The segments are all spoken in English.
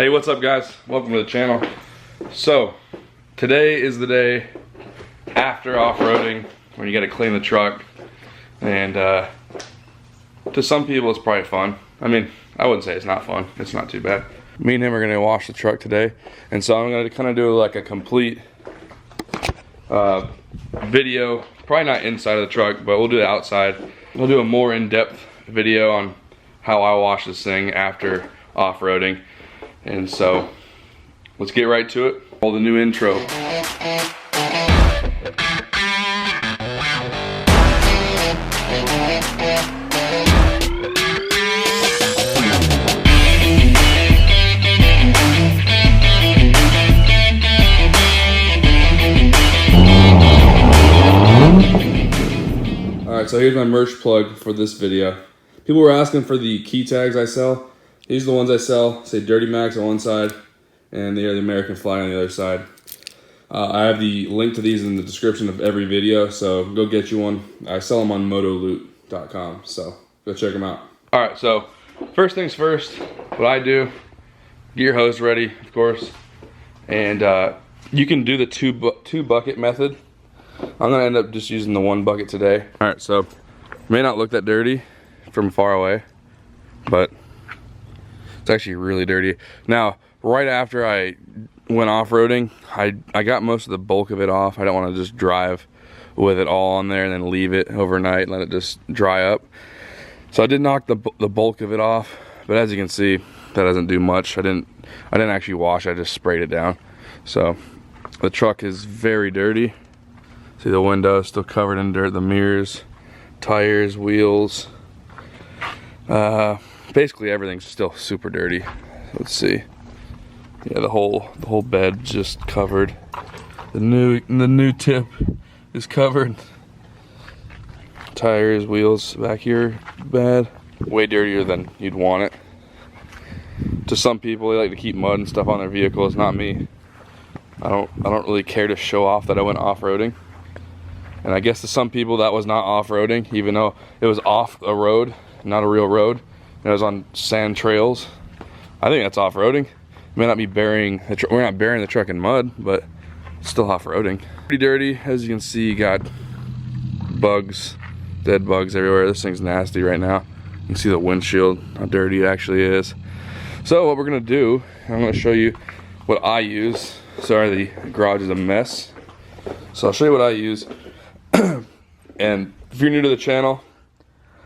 Hey, what's up guys? Welcome to the channel. So, today is the day after off-roading when you gotta clean the truck. And to some people it's probably fun. I mean, I wouldn't say it's not fun. It's not too bad. Me and him are gonna wash the truck today. And so I'm gonna kind of do like a complete video. Probably not inside of the truck, but we'll do it outside. We'll do a more in-depth video on how I wash this thing after off-roading. And so, let's get right to it. All the new intro. Alright, so here's my merch plug for this video. People were asking for the key tags I sell. These are the ones I sell. Say DURAMAX on one side, and they are the American flag on the other side. I have the link to these in the description of every video, so go get you one. I sell them on motoloot.com, so go check them out. All right, so first things first, what I do, get your hose ready, of course, and you can do the two bucket method. I'm gonna end up just using the one bucket today. All right, so it may not look that dirty from far away, but it's actually really dirty. Now, right after I went off-roading, I got most of the bulk of it off. I don't want to just drive with it all on there and then leave it overnight and let it just dry up. So I did knock the bulk of it off, but as you can see, that doesn't do much. I didn't actually wash, I just sprayed it down. So the truck is very dirty. See the window still covered in dirt, the mirrors, tires, wheels. Basically everything's still super dirty. Let's see. Yeah, the whole bed's just covered. The new tip is covered. Tires, wheels back here, bad. Way dirtier than you'd want it. To some people, they like to keep mud and stuff on their vehicles. Not me. I don't really care to show off that I went off-roading. And I guess to some people that was not off-roading, even though it was off a road, not a real road. It was on sand trails. I think that's off-roading. May not be burying the we're not burying the truck in mud, but it's still off-roading. Pretty dirty, as you can see. You got bugs, dead bugs everywhere. This thing's nasty right now. You can see the windshield, how dirty it actually is. So what we're gonna do, I'm gonna show you what I use. Sorry, the garage is a mess. So I'll show you what I use. And if you're new to the channel,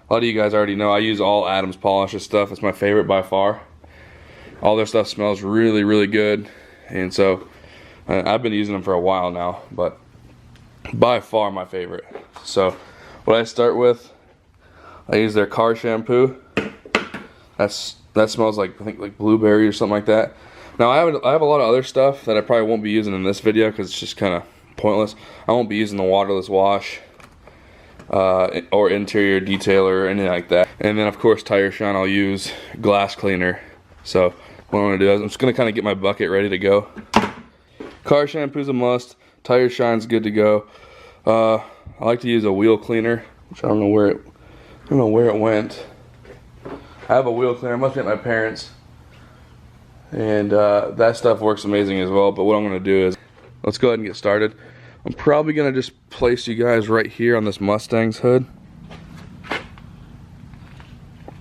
a lot of you guys already know I use all Adams Polishes stuff. It's my favorite by far. All their stuff smells really, really good. And so I've been using them for a while now, but by far my favorite. So what I start with, I use their car shampoo. That smells like, I think, like blueberry or something like that. Now I have a lot of other stuff that I probably won't be using in this video because it's just kind of pointless. I won't be using the waterless wash or interior detail or anything like that. And then of course tire shine, I'll use glass cleaner. So what I'm gonna do is I'm just gonna kind of get my bucket ready to go. Car shampoo's a must. Tire shine's good to go. I like to use a wheel cleaner, which I don't know where it went. I have a wheel cleaner. I must be at my parents', and that stuff works amazing as well. But what I'm gonna do is, let's go ahead and get started. I'm probably gonna just place you guys right here on this Mustang's hood.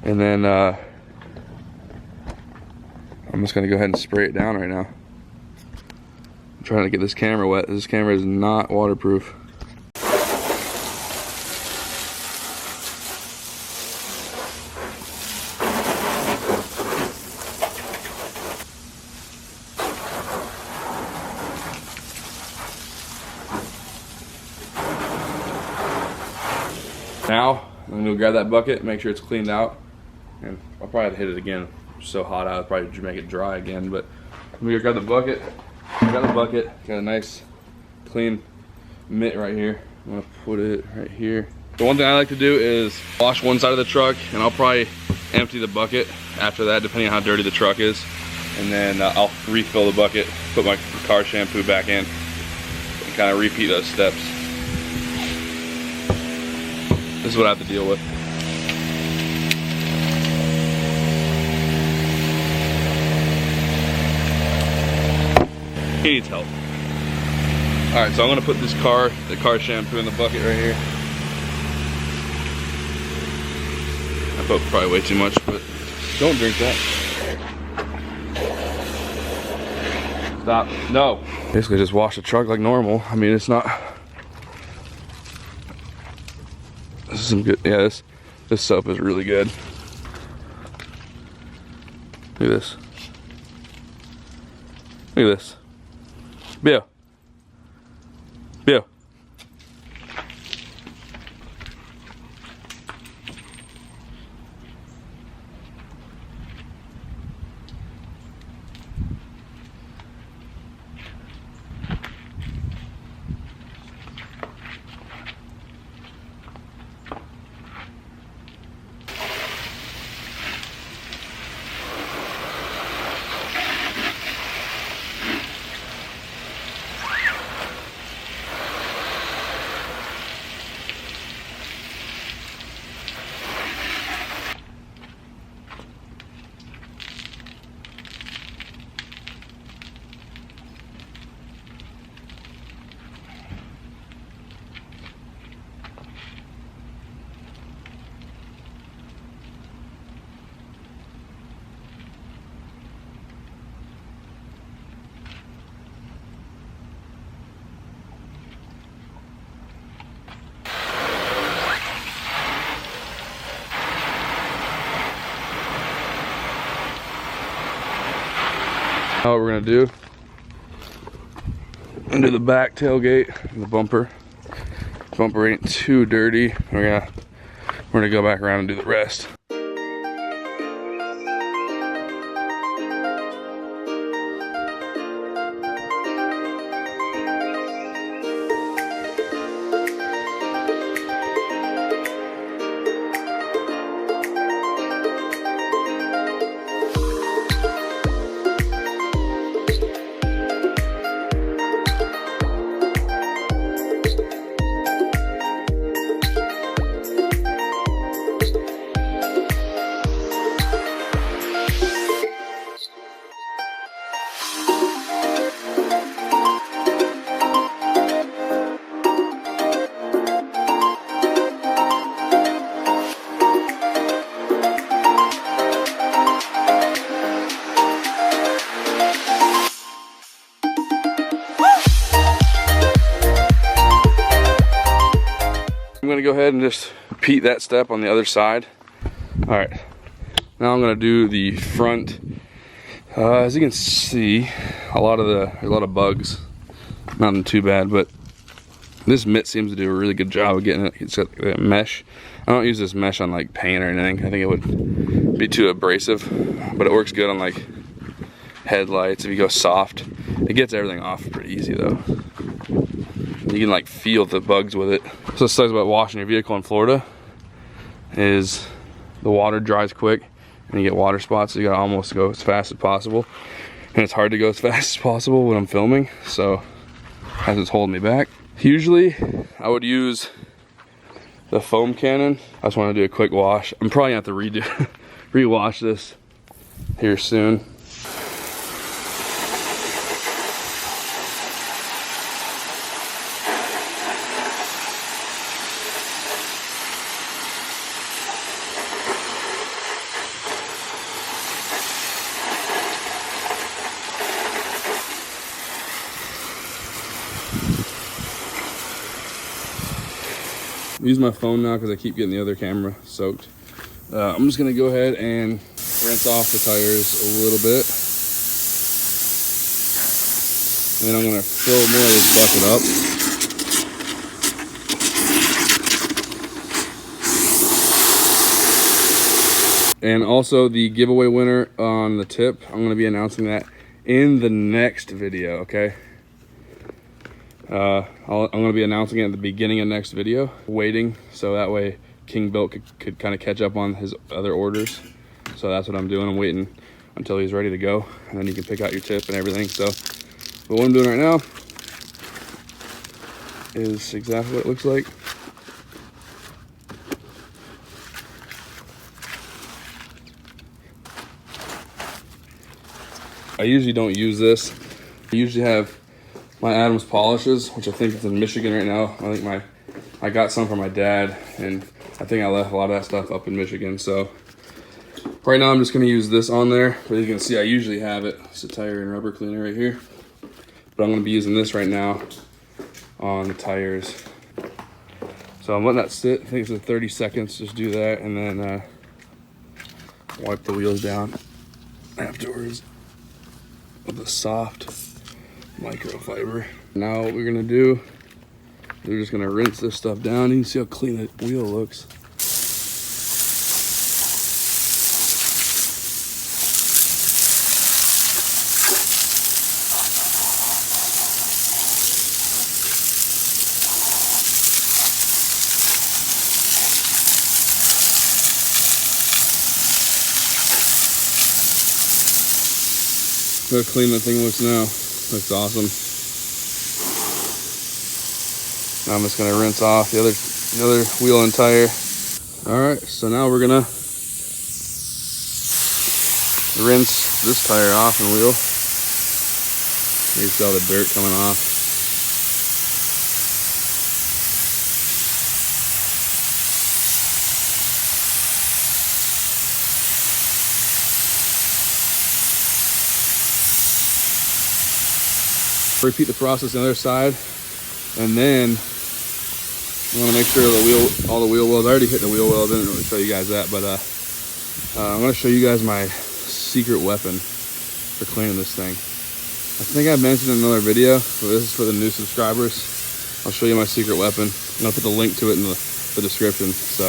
And then I'm just gonna go ahead and spray it down right now. I'm trying to get this camera wet. This camera is not waterproof. Now, I'm gonna go grab that bucket, make sure it's cleaned out, and I'll probably have to hit it again. It's so hot out, I'll probably make it dry again, but I'm gonna go grab the bucket. Got a nice clean mitt right here. I'm gonna put it right here. The one thing I like to do is wash one side of the truck, and I'll probably empty the bucket after that, depending on how dirty the truck is. And then I'll refill the bucket, put my car shampoo back in, and kind of repeat those steps. This is what I have to deal with. He needs help. All right, so I'm gonna put the car shampoo in the bucket right here. I put probably way too much, but don't drink that. Stop, no. Basically just wash the truck like normal. I mean, it's not, this is some good, yeah, this soap is really good. Look at this. Look at this. Bill. Bill. Now what we're gonna do, into the back tailgate, the bumper. Bumper ain't too dirty. We're gonna go back around and do the rest. I'm gonna go ahead and just repeat that step on the other side. All right, now I'm gonna do the front. As you can see, there's a lot of bugs. Nothing too bad, but this mitt seems to do a really good job of getting it. It's got a mesh. I don't use this mesh on like paint or anything. I think it would be too abrasive, but it works good on like headlights. If you go soft, it gets everything off pretty easy though. You can like feel the bugs with it. So the sucks about washing your vehicle in Florida is the water dries quick and you get water spots, so you gotta almost go as fast as possible. And it's hard to go as fast as possible when I'm filming, so that's what's holding me back. Usually I would use the foam cannon. I just wanna do a quick wash. I'm probably gonna have to rewash this here soon. Use my phone now because I keep getting the other camera soaked. I'm just gonna go ahead and rinse off the tires a little bit. And then I'm gonna fill more of this bucket up. And also the giveaway winner on the tip, I'm gonna be announcing that in the next video, okay? I'm going to be announcing it at the beginning of next video, waiting so that way King Built could kind of catch up on his other orders. So that's what I'm doing. I'm waiting until he's ready to go, and then you can pick out your tip and everything. So, but what I'm doing right now is exactly what it looks like. I usually don't use this I usually have my Adams polishes, which I think is in Michigan right now. I got some from my dad, and I think I left a lot of that stuff up in Michigan. So right now I'm just gonna use this on there, but you can see I usually have it. It's a tire and rubber cleaner right here. But I'm gonna be using this right now on the tires. So I'm letting that sit. I think it's 30 seconds. Just do that, and then wipe the wheels down afterwards with a soft microfiber. Now what we're gonna do, we're just gonna rinse this stuff down. You can see how clean the wheel looks. Look how clean that thing looks now. Looks awesome. Now I'm just gonna rinse off the other wheel and tire. All right, so now we're gonna rinse this tire off and wheel. You can see all the dirt coming off. Repeat the process on the other side, and then I want to make sure all the wheel wells. I already hit the wheel well. I didn't really show you guys that, but I'm going to show you guys my secret weapon for cleaning this thing. I think I mentioned in another video, but this is for the new subscribers. I'll show you my secret weapon. I'm going to put the link to it in the description. So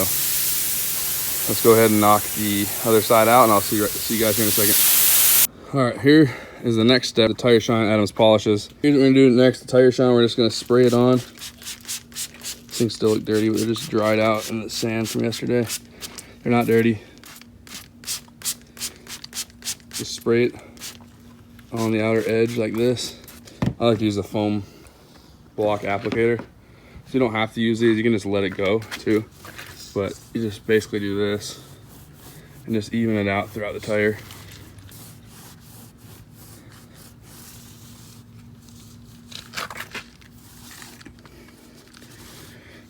let's go ahead and knock the other side out, and I'll see you guys here in a second. All right, here is the next step, the tire shine Adams polishes. Here's what we're gonna do next, the tire shine. We're just gonna spray it on. Things still look dirty, but they're just dried out in the sand from yesterday. They're not dirty. Just spray it on the outer edge like this. I like to use a foam block applicator. So you don't have to use these, you can just let it go too. But you just basically do this and just even it out throughout the tire.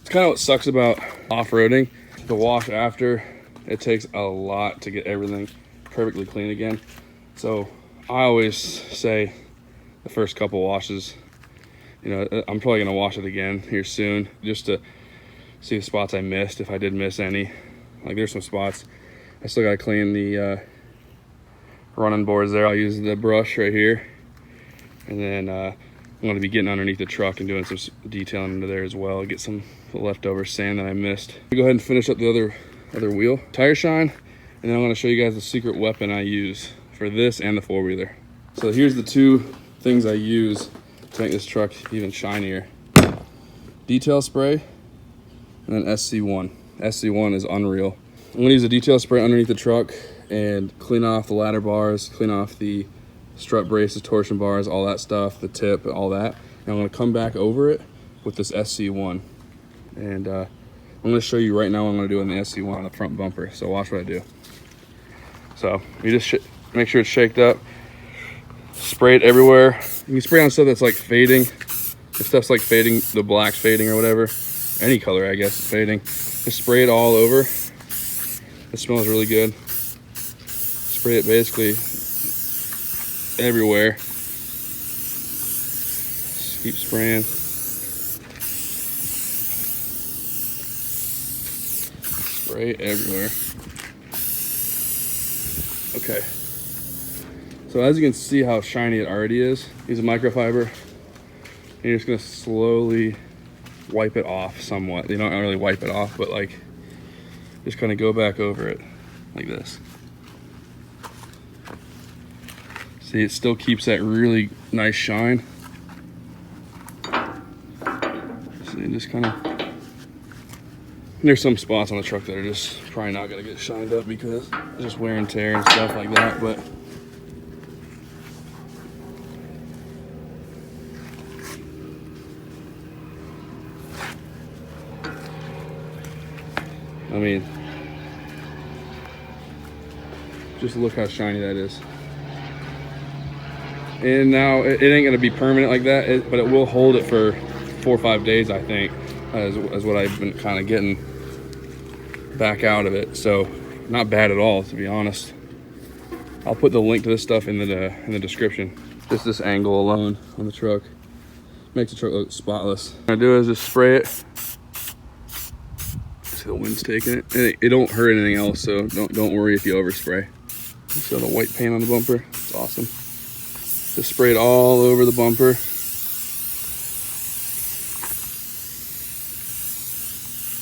Kind of what sucks about off-roading. The wash after, it takes a lot to get everything perfectly clean again. So I always say the first couple washes, you know, I'm probably gonna wash it again here soon just to see the spots I missed, if I did miss any. Like there's some spots I still gotta clean the running boards there. I'll use the brush right here, and then I'm going to be getting underneath the truck and doing some detailing into there as well. Get some leftover sand that I missed. Go ahead and finish up the other wheel. Tire shine, and then I'm going to show you guys the secret weapon I use for this and the four-wheeler. So here's the two things I use to make this truck even shinier. Detail spray, and then SC1. SC1 is unreal. I'm going to use a detail spray underneath the truck and clean off the ladder bars, clean off the strut braces, torsion bars, all that stuff, the tip, all that. And I'm gonna come back over it with this SC1. And I'm gonna show you right now what I'm gonna do in the SC1 on the front bumper. So watch what I do. So you just make sure it's shaked up, spray it everywhere. You can spray on stuff that's like fading. If stuff's like fading, the black's fading or whatever, any color I guess is fading. Just spray it all over. It smells really good. Spray it basically everywhere. Just keep spraying. Spray everywhere. Okay. So as you can see how shiny it already is, use a microfiber. And you're just gonna slowly wipe it off somewhat. You don't really wipe it off, but like just kind of go back over it like this. See, it still keeps that really nice shine. See, just kind of, there's some spots on the truck that are just probably not gonna get shined up because just wear and tear and stuff like that, but I mean, just look how shiny that is. And now it ain't gonna be permanent like that, but it will hold it for 4 or 5 days, I think, is what I've been kind of getting back out of it. So not bad at all, to be honest. I'll put the link to this stuff in the description. Just this angle alone on the truck makes the truck look spotless. What I do is just spray it. See the wind's taking it. And it don't hurt anything else, so don't worry if you overspray. So the white paint on the bumper, it's awesome. Just spray it all over the bumper.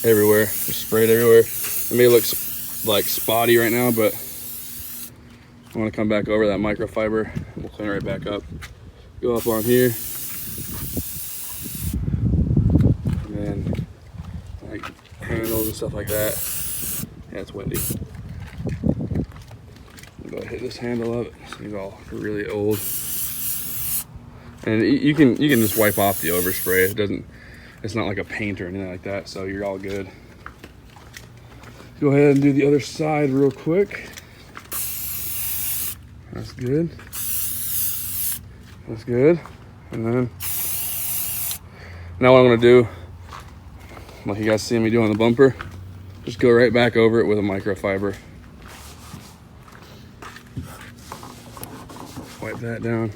Everywhere, just spray it everywhere. It may look like spotty right now, but I want to come back over that microfiber and we'll clean it right back up. Go up on here. And then like handles and stuff like that. Yeah, it's windy. Go hit this handle up. It's all really old. And you can just wipe off the overspray. It's not like a paint or anything like that, so you're all good. Go ahead and do the other side real quick. That's good. That's good. And then now what I'm gonna do, like you guys see me doing the bumper, just go right back over it with a microfiber. Wipe that down.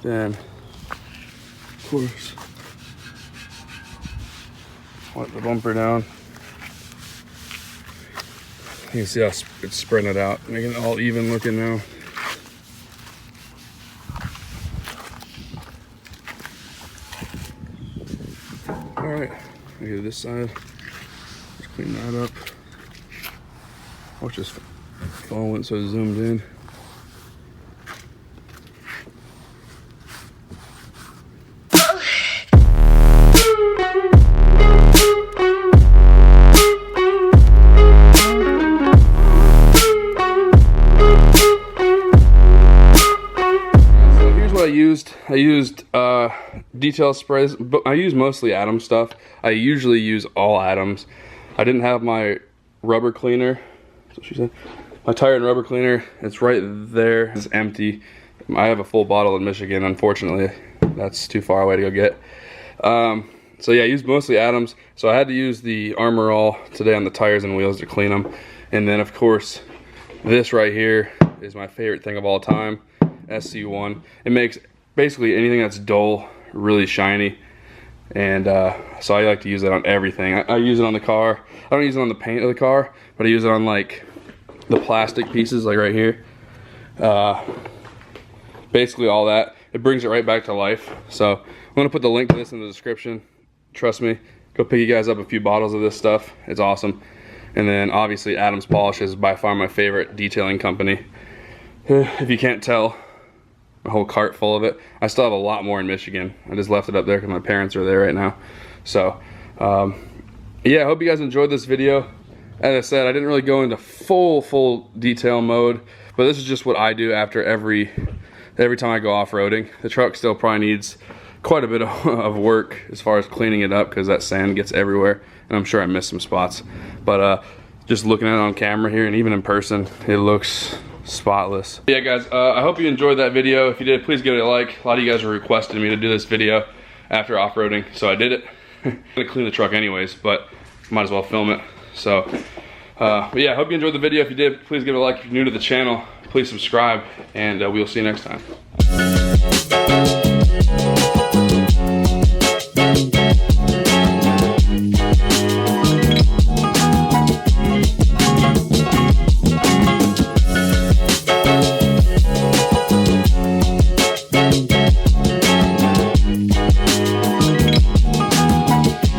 Then, of course, wipe the bumper down. You can see how it's spreading it out, making it all even looking now. All right, I'll get this side. Just clean that up. Watch this phone went so zoomed in. I used detail sprays, but I use mostly Atom stuff. I usually use all Atoms. I didn't have my rubber cleaner. That's what she said. My tire and rubber cleaner, it's right there. It's empty. I have a full bottle in Michigan, unfortunately. That's too far away to go get. So yeah, I used mostly Atoms. So I had to use the Armor All today on the tires and wheels to clean them. And then of course, this right here is my favorite thing of all time, SC1. It makes basically anything that's dull really shiny, and so I like to use it on everything. I use it on the car. I don't use it on the paint of the car, but I use it on like the plastic pieces, like right here. Basically all that. It brings it right back to life. So I'm gonna put the link to this in the description. Trust me, go pick you guys up a few bottles of this stuff. It's awesome. And then obviously Adams Polish is by far my favorite detailing company. If you can't tell, a whole cart full of it. I still have a lot more in Michigan. I just left it up there because my parents are there right now. So yeah, I hope you guys enjoyed this video. As I said, I didn't really go into full detail mode, but this is just what I do after every time I go off-roading. The truck still probably needs quite a bit of work as far as cleaning it up because that sand gets everywhere, and I'm sure I missed some spots. But just looking at it on camera here and even in person, it looks spotless. Yeah guys, I hope you enjoyed that video. If you did, please give it a like. A lot of you guys were requesting me to do this video after off-roading, so I did it. I'm gonna clean the truck anyways, but might as well film it. So but yeah, I hope you enjoyed the video. If you did, please give it a like. If you're new to the channel, please subscribe, and we'll see you next time.